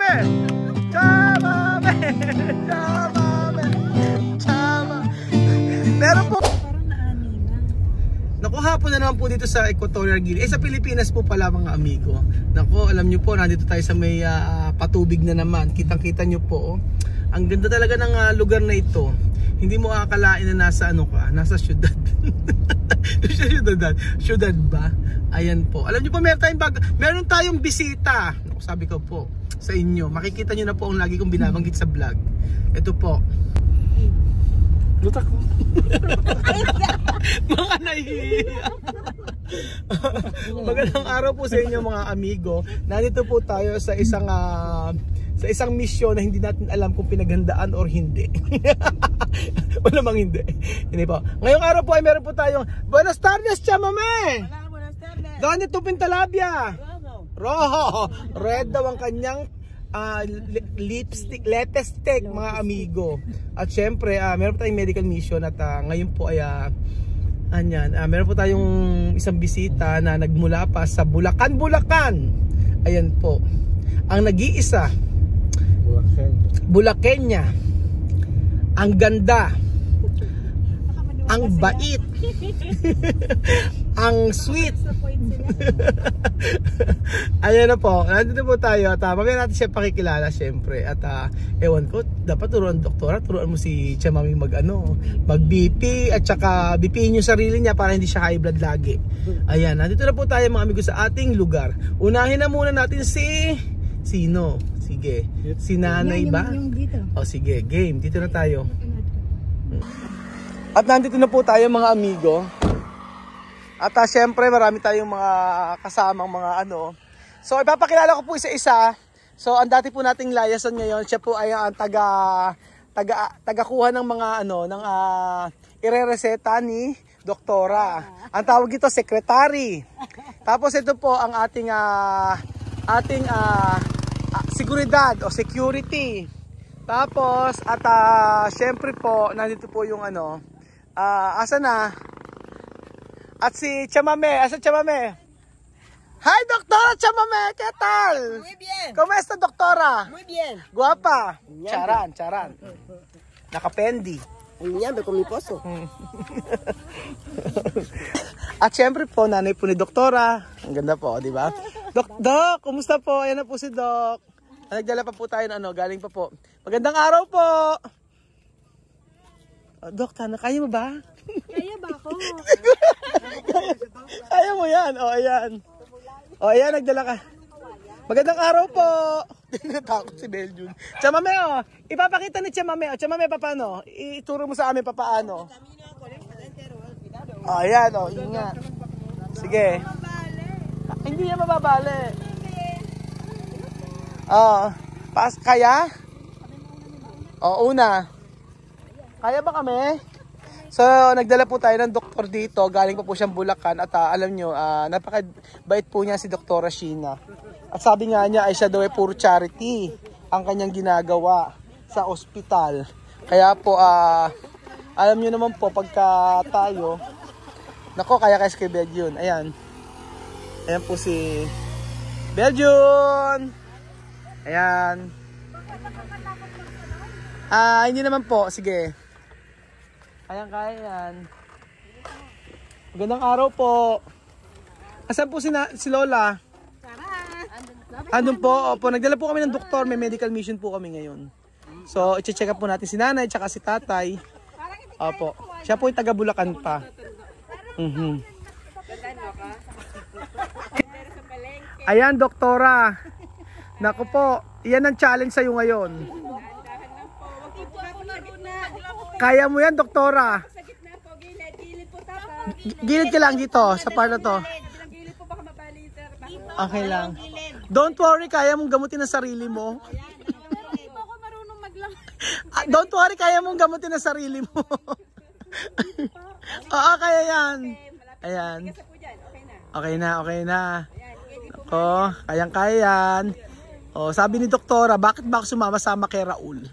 chamame! Chamame! Chamame! Chama! Meron po. Naku, hapon na naman po dito sa Equatorial Guinea. Sa Pilipinas po pala mga amigo. Naku, alam nyo po, nandito tayo sa may patubig na naman. Kitang-kita nyo po. Ang ganda talaga ng lugar na ito. Hindi mo akalain na nasa ano ka, nasa syudad. Syudad ba? Ayan po. Alam nyo po, meron tayong bisita. Naku, sabi ko po sa inyo. Makikita nyo na po ang lagi kong binabanggit sa vlog. Ito po. Lutak ko. Mga nahihiya. Magandang araw po sa inyo mga amigo. Nandito po tayo sa isang misyon na hindi natin alam kung pinaghandaan or hindi. Wala mang hindi. Hindi po. Ngayong araw po ay meron po tayong Buenas tardes, chamame! Hola, buenas tardes. Donde tu pintalabia? Rojo. Red daw ang kanyang lipstick, latest stick mga amigo. At syempre, meron po tayong medical mission at ngayon po ay meron po tayong isang bisita na nagmula pa sa Bulacan. Ayan po. Ang nag-iisa Bulacania. Ang ganda. Ang bait. Ang sweet. Ayan na po. Nandito po tayo. At mamaya natin siya pakikilala syempre. At ewan ko, dapat turuan doktora. Turuan mo si Chamami mag-BP. At saka BPin yung sarili niya para hindi siya high blood lagi. Ayan. Nandito na po tayo mga amigo sa ating lugar. Unahin na muna natin si... Sino? Sige. Si nanay ba? O sige. Game. Dito na tayo. At nandito na po tayo mga amigo. At syempre marami tayong mga kasamang mga ano. So ipapakilala ko po isa-isa. So ang dati po nating layasan ngayon, siya po ay ang tagakuha ng mga ano ng irereseta ni doktora. Ang tawag ito secretary. Tapos ito po ang ating seguridad o security. Tapos at syempre po nandito po yung ano asa na? At si Chamame, asa Chamame? Hi, Doctora Chamame, ¿qué tal? Muy bien. ¿Cómo está, Doctora? Muy bien. Guapa. Charan. Nakapendi. Uminyambe con mi poso. At syempre po, nanay po ni Doktora. Ang ganda po, di ba? Doc, kumusta po? Ayan na po si Doc. Nagdala pa po tayo ng galing pa po. Magandang araw po. Doc, kaya mo ba? Kaya ba ako? Kaya mo yan. Ayan. Ayan, nagdala ka. Magandang araw po. Natakot si Belgium. Chamame, ipapakita ni Chamame. Chamame, paano? Ituro mo sa amin paano. Ayan, ingat. Sige. Hindi yan mababali. Kaya? Una. Kaya ba kami? So, nagdala po tayo ng doktor dito. Galing pa po siyang Bulacan. At alam nyo, napakabait po niya si Doktora Sheena. At sabi nga niya ay siya daw ay puro charity ang kanyang ginagawa sa ospital. Kaya po, alam nyo naman po, pagka tayo, nako, kaya kay Belgium. Ayan. Ayan po si Belgium. Ayan. Hindi naman po. Sige. Kaya yan. Magandang araw po. Asan po si Lola? Andun po. Opo, nagdala po kami ng doktor. May medical mission po kami ngayon. So, i-check up po natin si nanay tsaka si tatay. Opo. Siya po yung taga Bulacan pa. Ayan, doktora. Naku po, iyan ang challenge sa'yo ngayon. Kaya mo yan, doktora. Gilid ka lang dito, sa part na to. Okay lang. Don't worry, kaya mong gamutin ang sarili mo. Don't worry, kaya mong gamutin ang sarili mo. Oo, kaya yan. Ayan. Okay na. Ako, kayang-kaya yan. Sabi ni doktora, bakit ba ako sumama-sama kay Raul?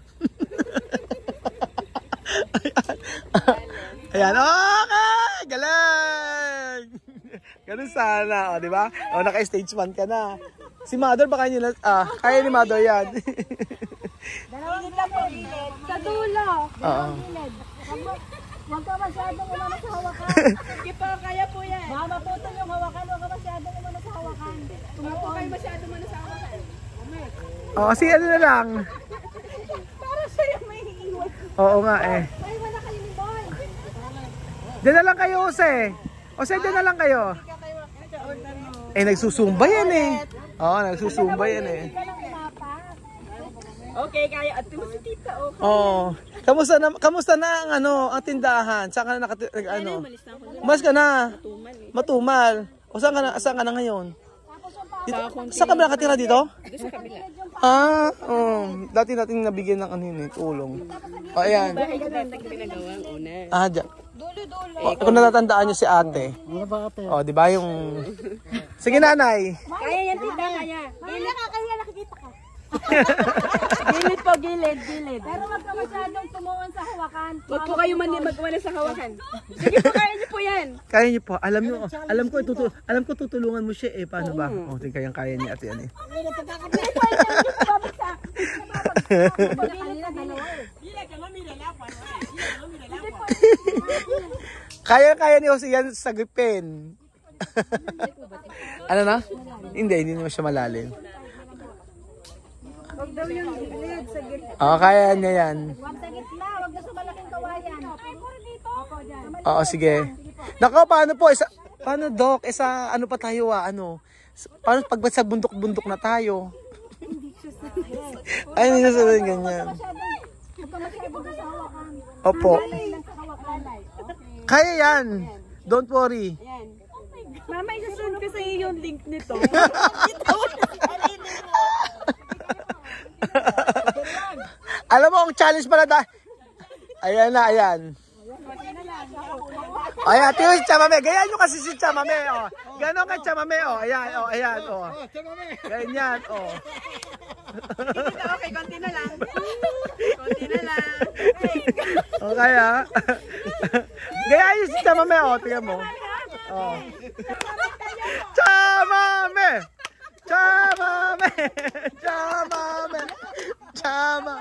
Ayan, okay! Galing! Ganun sana, di ba? Naka-stage 1 ka na. Si Mother baka niya kaya ni Mother yan. Dalawang lang po gilid. Sa dulo. Oo. Gilid. Huwag ka masyadong umano sa hawakan. Sige po, kaya po yan. Baka maputol yung hawakan. Huwag ka masyadong umano sa hawakan. Kung po kayo masyado man sa akin. Oo, kasi ano na lang. Para sa'yo may iiwan. Oo nga eh. May wala kayo ni Boy. Diyan na lang kayo, Jose. Jose, diyan na lang kayo. Eh, nagsusumba yan eh. Oo, nagsusumba yan eh. Ikaw lang umapas. Okay, kaya. At mo si tita, okay. Oo. Kamusta na ang ang tindahan? Saan ka na Mas ka na. Matumal. O saan ka na ngayon? Dito, saan ka ba nakatira dito? Doon sa kabila. Dati nating nabigyan ng tulong. O, ayan. Bahay ka dati pinagawang una. Dyan. Dulo-dulo. O, kung natatandaan nyo si ate. O, di ba yung... Sige, nanay. Kaya yan, tita, kaya. Hindi ka kaya nakikita ka. Gilid po, gilid, gilid. Pero wag ka masyadong tumuon sa hawakan. Huwag po kayo magwala sa hawakan. Sige po, kaya niyo po yan. Kaya niyo po. Alam ko tutulungan mo siya eh. Paano ba? O, kaya niya ate yan eh. Kaya ni Jose yan sagipin. Ano na? Hindi naman siya malalim. Huwag daw yung gilid sa gilid. Oo, kaya niya yan. Huwag sa gitna. Huwag na sa malaking kawayan. Puro dito. Opo, dyan. Oo, sige. Nako, paano po? Paano, Doc? Ano pa tayo paano pag sa bundok-bundok na tayo? Ay, hindi sa ganyan. Huwag ka masyadong sa hawakan. Opo. Malay lang sa hawakan. Kaya yan. Don't worry. Mama, isasunod ko sa iyo yung link nito. Alam mo, ang challenge pala ayan na, ayan. Ayan, tiyo si Chamame. Ganyan nyo kasi si Chamame, oh. Ganon ka Chamame, oh. Ayan, oh, ayan, oh. Ganyan, oh. Okay, konti na lang. Konti na lang. Okay, ha? Ganyan nyo si Chamame, oh. Tingnan mo. Oh. Chamame! Chamame! Chamame! Chama!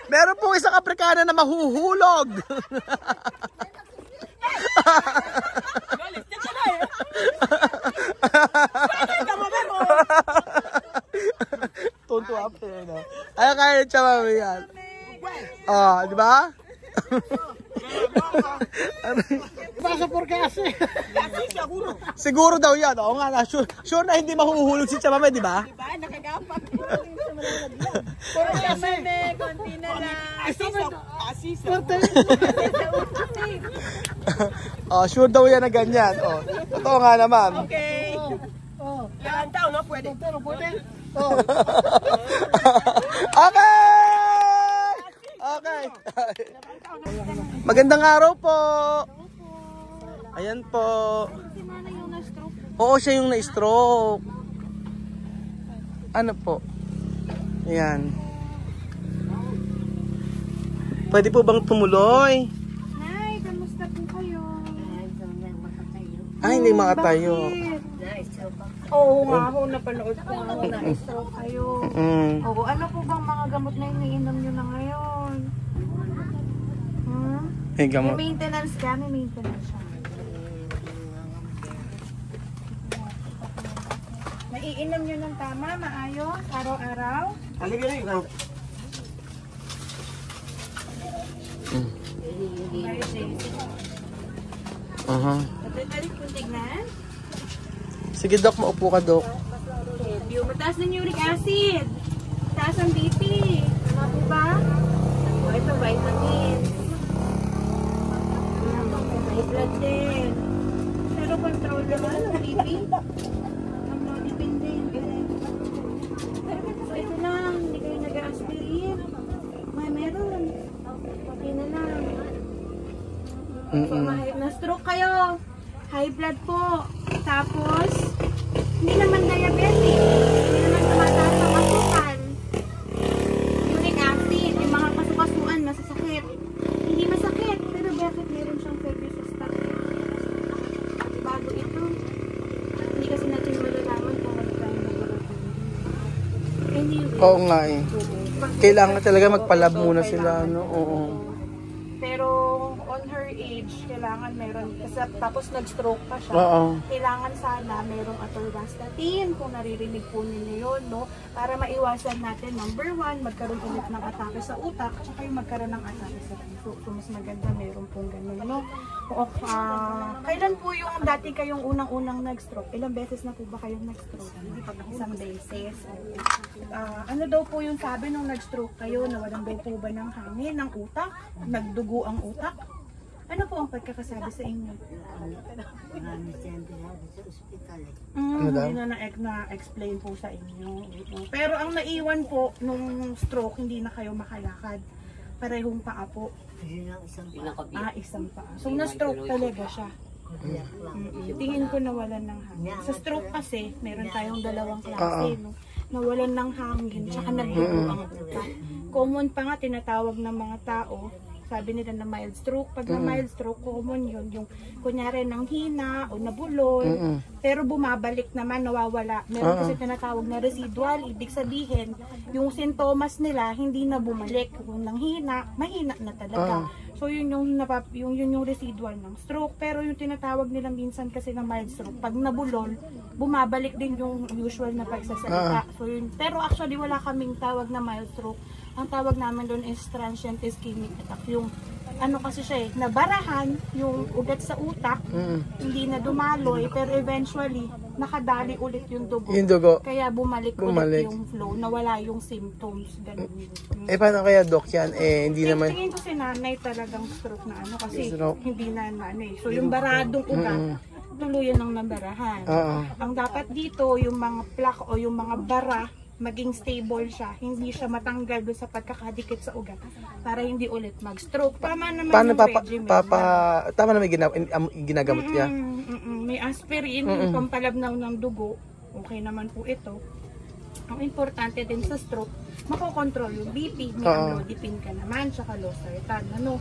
Meron pong isang Aprikana na mahuhulog! Tuntua pa yun, no? Ayaw kaya yung Chamame yan. Oh, di ba? Pasa por kasi. Siguro daw yan. Oo nga na. Sure na hindi mahuhulog si Chamame, di ba? Diba? Nakagapak. Por kasi. Konti na lang. Sure daw yan na ganyan. Oh, totoo nga naman. Okay. Lahat tao, no? Pwede. Pero pwede. Okay! Okay. Magandang araw po. Ayan po. Oo, siya yung na-stroke. Ano po? Ayan. Pwede po bang tumuloy? Nay, kamusta po kayo? Ay, hindi makatayo. Oo nga ako, napanood ko. Na-stroke kayo. Oo, ano po bang mga gamot na iniinom nyo na ngayon? May gamot. May maintenance ka? May maintenance siya. Naiinom nyo ng tama, maayos, araw-araw? Tarik kung tignan. Sige, Doc, maupo ka, Doc. Mataas ng uric acid. Taas ang BP. Tama po ba? O, ito, vitamin. High blood din. Pero control naman ang BP. Ang no dependent. So, ito lang. Hindi kayo nag-aspirin. Meron. Okay na lang. So, na-stroke kayo. High blood po. Tapos, hindi naman diabetic. Hindi naman tumataas ang asukal. Uric acid. Yung mga kasukasuan, masasakit. Hindi masakit. Pero bakit meron siyang pelvis stock? Bago ito. Hindi kasi natin malalaman kung ano tayo nagulog. Oo nga eh. Kailangan talaga magpalab muna sila, no? Oo. Pero on her age, kailangan meron, kasi tapos nag-stroke pa siya. Oo. Kailangan sana merong atorvastatin, kung naririnig po ninyo yun, no? Para maiwasan natin, number 1, magkaroon ulit ng atake sa utak, tsaka yung magkaroon ng atake sa puso. So, mas maganda meron pong ganun, no? Kailan po yung dati kayong unang-unang nag-stroke? Ilang beses na po ba kayong nag-stroke? Isang beses. Ano daw po yung sabi nung nag-stroke kayo? Nawalan daw po ba ng hangin, ng utak? Nagdugo ang utak? Ano po ang pagkakasabi sa inyo? Ano daw? Hindi na-explain po sa inyo. Pero ang naiwan po nung stroke, hindi na kayo makalakad. Parehong paa po. Isang paa. So na-stroke talaga siya. Tingin ko nawalan ng hangin. Sa stroke kasi, meron tayong dalawang klase. No? Nawalan ng hangin, tsaka nagdugo ang utak. Common pa nga, tinatawag ng mga tao, sabi nila na mild stroke. Pag na mild stroke, common yun. Yung kunyari ng hina o nabulol. Pero bumabalik naman, nawawala. Meron kasi tinatawag na residual. Ibig sabihin, yung sintomas nila hindi na bumalik. Kung nang hina, mahina na talaga. So yun yung residual ng stroke. Pero yung tinatawag nilang minsan kasi ng mild stroke, pag nabulol, bumabalik din yung usual na pagsasalita. So yun, pero actually wala kaming tawag na mild stroke. Ang tawag namin doon is transient ischemic attack. Yung ano kasi siya eh, nabarahan yung ugat sa utak, hindi na dumaloy, pero eventually nakadali ulit yung dugo. Yung dugo. Kaya bumalik ulit yung flow, nawala yung symptoms. Ganun. Paano kaya, Doc, yan? Hindi naman... Tingin ko si nanay talagang stroke na ano, kasi Stroke. hindi na ano eh. So yung baradong ugat, tuluyan ng nabarahan. Ang dapat dito, yung mga plaque o yung mga bara, maging stable siya, hindi siya matanggal doon sa pagkakadikit sa ugat para hindi ulit mag-stroke. Tama naman yung regimen. Tama na may ginagamot niya? May aspirin, yung pampalabnaw ng dugo, okay naman po ito. Ang importante din sa stroke, makokontrol yung BP, may amlodipine ka naman, tsaka losartan. Ano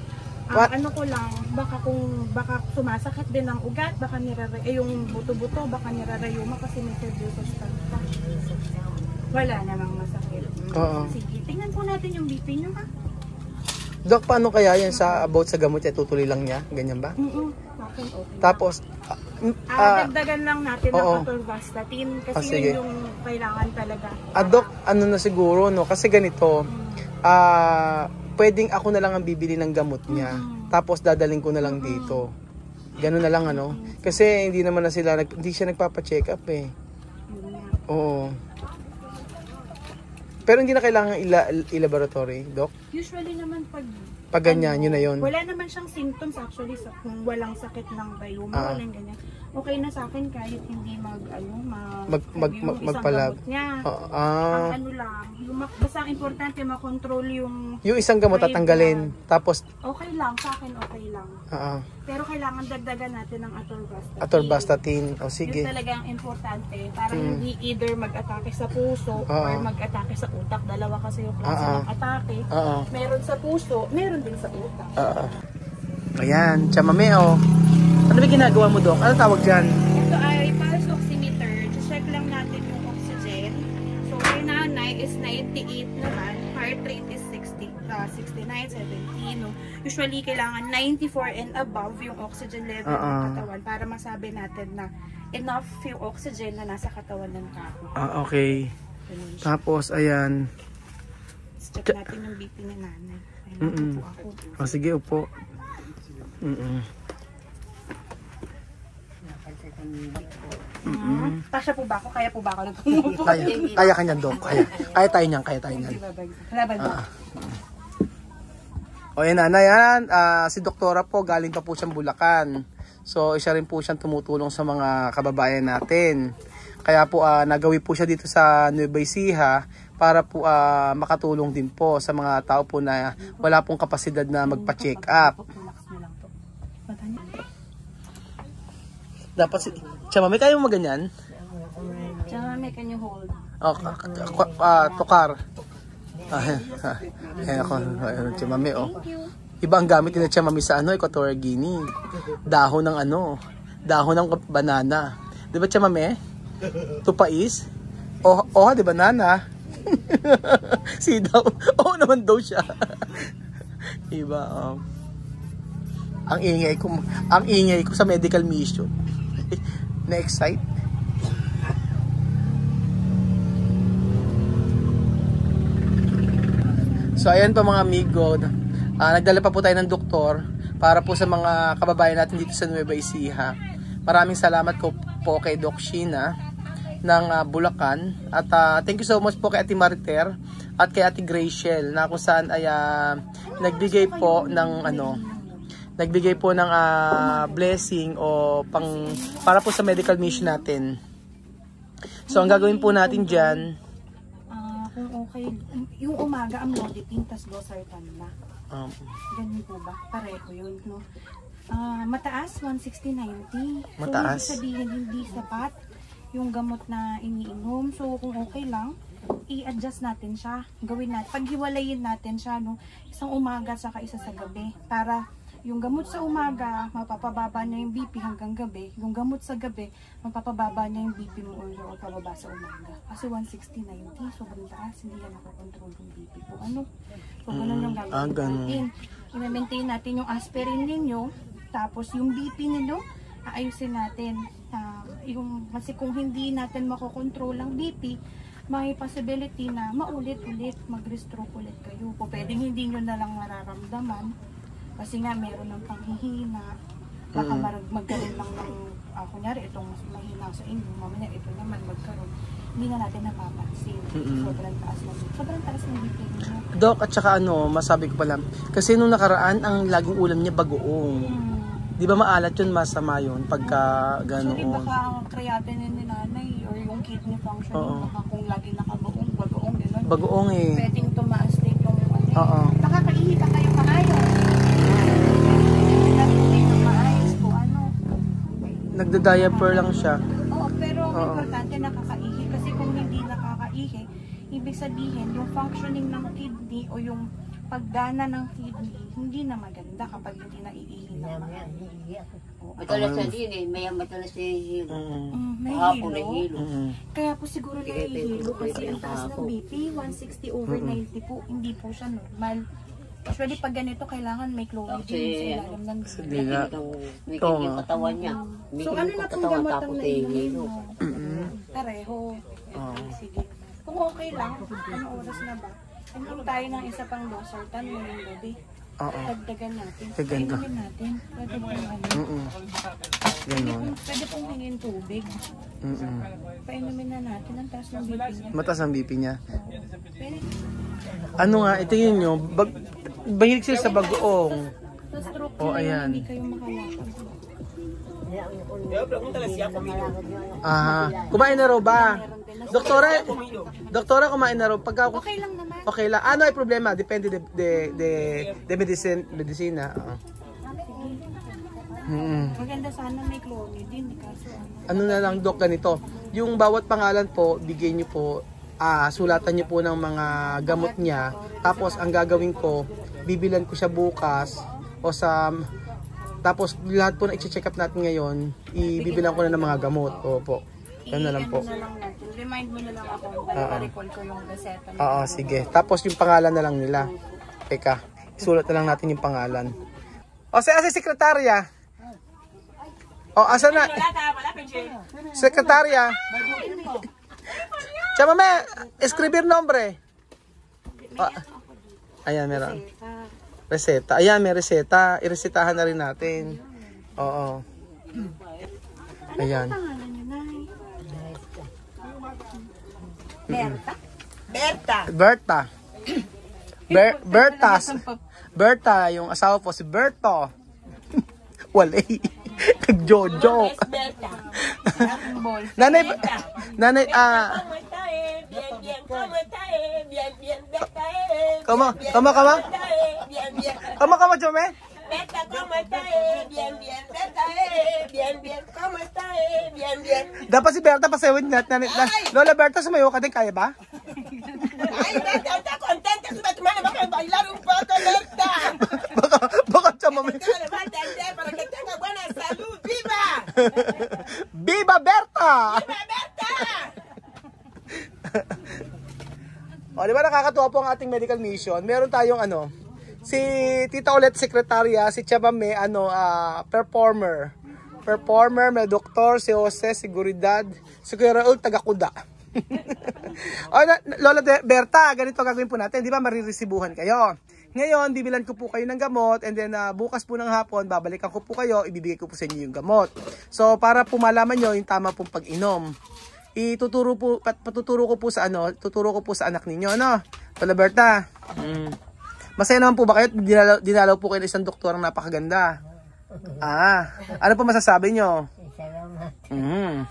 ko lang, baka sumasakit din ang ugat, baka yung buto-buto, baka nirarayuma kasi may cerebrospinal ka. Wala namang masakit. Sige, tingnan po natin yung BP nyo, ha? Doc, paano kaya yan about sa gamot niya? Tutuloy lang niya? Ganyan ba? Okay. Tapos, dagdagan lang natin ng atorvastatin kasi yun yung kailangan talaga. Doc, ano na siguro, no? Kasi ganito, pwedeng ako na lang ang bibili ng gamot niya. Tapos dadaling ko na lang dito. Ganun na lang, ano? Kasi hindi naman na sila, hindi siya nagpapa-check up eh. Oo. Pero hindi na kailangan i-laboratory, Doc? Usually naman pag ganyan, yun na yun. Wala naman siyang symptoms actually kung walang sakit ng rayuma, walang ganyan. Okay na sa akin kahit hindi magpalab. Niya. Ang ano lang, basta ang importante makontrol yung isang gamot tatanggalin. Tapos okay lang, sa akin okay lang. Pero kailangan dagdagan natin ng atorvastatin. O sige. Yun talaga ang importante para hindi either mag-atake sa puso or mag-atake sa utak. Dalawa kasi yung klase ng atake. Meron sa puso, meron din sa utak. Ayan, chamame o. Ano ba ginagawa mo, Doc? Ano tawag dyan? Ito ay pulse oximeter. Check lang natin yung oxygen. So, kay nanay is 98 naman. Heart rate is 69, 70. No? Usually, kailangan 94 and above yung oxygen level ng katawan para masabi natin na enough yung oxygen na nasa katawan ng tao. Okay. Tapos, ayan. Check natin yung BP ni nanay. Ayun, upo ako. Sige, upo. Tasya po ba ako? Kaya po ba ako nagpumupo? Kaya ka niyan, Doc. Kaya tayo niyan, kaya tayo niyan. Laban ba? O yan, nanay, yan. Si Doktora po, galing pa po siyang Bulacan. So, isa rin po siyang tumutulong sa mga kababayan natin. Kaya po, nagawi po siya dito sa Nueva Ecija para po makatulong din po sa mga tao po na wala pong kapasidad na magpa-check up. Dapat Chamame, kaya mo maganyan? Chamame, can you hold? Tukar. Ayan ako, chamame, oh. Iba ang gamit nila chamame sa Equatorial Guinea. Dahon ng banana. Di ba chamame? Tupais? Di banana? Si daw. Oo naman daw siya. Diba? Ang ingay ko sa medical mission. Na-excite. So ayan pa mga amigo. Nagdala pa po tayo ng doktor para po sa mga kababayan natin dito sa Nueva Ecija. Maraming salamat po kay Doc Sheena ng Bulacan. At thank you so much po kay Ate Mariter at kay Ate Graciel na kung saan ay nagbigay po ng blessing o para po sa medical mission natin. So ang gagawin po natin diyan, kung okay, yung umaga amlodipine tas losartan na. Ganun po ba? Pareho yun, no? Mataas, 160/90. Mataas. So, sabihin hindi sapat yung gamot na iniinom. So, kung okay lang, i-adjust natin siya. Gawin natin. Paghiwalayin natin siya, no? Isang umaga saka isa sa gabi. Para yung gamot sa umaga, mapapababa niya yung BP hanggang gabi. Yung gamot sa gabi, mapapababa niya yung BP mo o pababa sa umaga. Kasi 160/90, sobrang taas. Hindi yan nakakontrol yung BP po. So, ganun yung gagawin natin. I-maintain natin yung aspirin ninyo. Tapos, yung BP ninyo, aayusin natin. Kasi kung hindi natin makokontrol ang BP, may possibility na maulit-ulit, mag-restroke ulit kayo. Po, pwedeng hindi nyo na lang mararamdaman. Kasi nga, meron ng panghihina. Baka magkaroon lang ng, kunyari, itong mas mahina sa inyo. Mamaya, ito naman magkaroon. Hindi na natin napapansin. Sobrang taas ng BP niyo. Doc, at saka masabi ko pala, kasi nung nakaraan, ang laging ulam niya bagoong. Di ba maalat yun, masama yun, pagka ganoon. Actually, baka ang creatinine ni nanay or yung kidney function, baka kung lagi nakabagoong, gano'n. Bagoong eh. Pwedeng tumaas din yung Oo. Nakakaihi ka kayo maayos. Nagda-diaper lang siya. Oo, pero ang importante nakakaihi. Kasi kung hindi nakakaihi, ibig sabihin, yung functioning ng kidney o yung paggana ng kidney, hindi na maganda kapag hindi naiihi na. Matalas na din eh, matalas na hilo. May Hapon na hilo. hilo. Kaya po siguro nahihilo kasi ang taas ng BP, 160/90 po, hindi po siya normal. Actually, pag ganito, kailangan may chloride din sa ilalim ng Hindi nga. May yung katawan niya. So, ano na pong gamot ang naiinom mo? Pareho. Sige. Kung okay lang, anong oras na ba? Inom tayo ng isa pang losartan ngayong gabi. Dagdagan natin. Painumin natin. Pwede pong hingin tubig. Painumin na natin. Ang taas ng BP niya. Mataas ang BP niya. Pwede. Ito yun nyo, mahilig sila sa bagoong. Sa stroke ayan. hindi kayo makalakad. Kumain na raw ba? Doktora, kumain na raw. Okay lang naman. Okay lang. Ano ay problema? Depende de medicina. Maganda sana may chloride kaso ano na lang, Dok, ganito. Yung bawat pangalan po, bigay niyo po, sulatan niyo po ng mga gamot niya. Tapos ang gagawin ko, bibilan ko siya bukas tapos lahat po na i-check up natin ngayon, ibibilang ko na ng mga gamot. Opo. Yan na lang po. Remind mo na lang ako. Para-recall ko yung reseta. Oo, sige. Tapos yung pangalan na lang nila. Teka, isulat na lang natin yung pangalan. Si sekretarya. Asa na? Sekretarya. Chama me, escribir nombre. Ayan, meron. Reseta. Ayan, may reseta. Iresetahan na rin natin. Oo. Ayan. Pangalan niyo, Nay? Berta. Berta, yung asawa po si Berto. Walay. Nag-jojo. Nanay, Kama, Chome? Berta, ¿cómo está? Bien, Berta, bien, ¿cómo está? Bien. Dapat si Berta pasawin natin. Lola Berta, sumayo ka din, kaya ba? Ay, Berta, está contenta. Sube a tu mano, vamos a bailar un poco, Berta. Baka Chome. Levanta el dedo para que tenga buena salud. ¡Viva! Viva Berta! ¡Viva Berta! O, di ba nakakatuwa po ang ating medical mission? Meron tayong ano, si Tita Ulet Sekretarya, si Chabame, performer. Performer, may doktor, si Jose, Seguridad, si Kuya Raul, taga-kuda. O, Lola Berta, ganito gagawin po natin. Di ba mariresibuhan kayo? Ngayon, bibilan ko po kayo ng gamot and then bukas po ng hapon, babalikan ko po kayo, ibibigay ko po sa inyo yung gamot. So, para po malaman nyo yung tama pong pag-inom. Tuturo ko po sa anak ninyo, ano? Lola Berta. Masaya naman po ba kayo? Dinalaw po kayo ng isang doktor ang napakaganda. Ano po masasabi nyo? Salamat.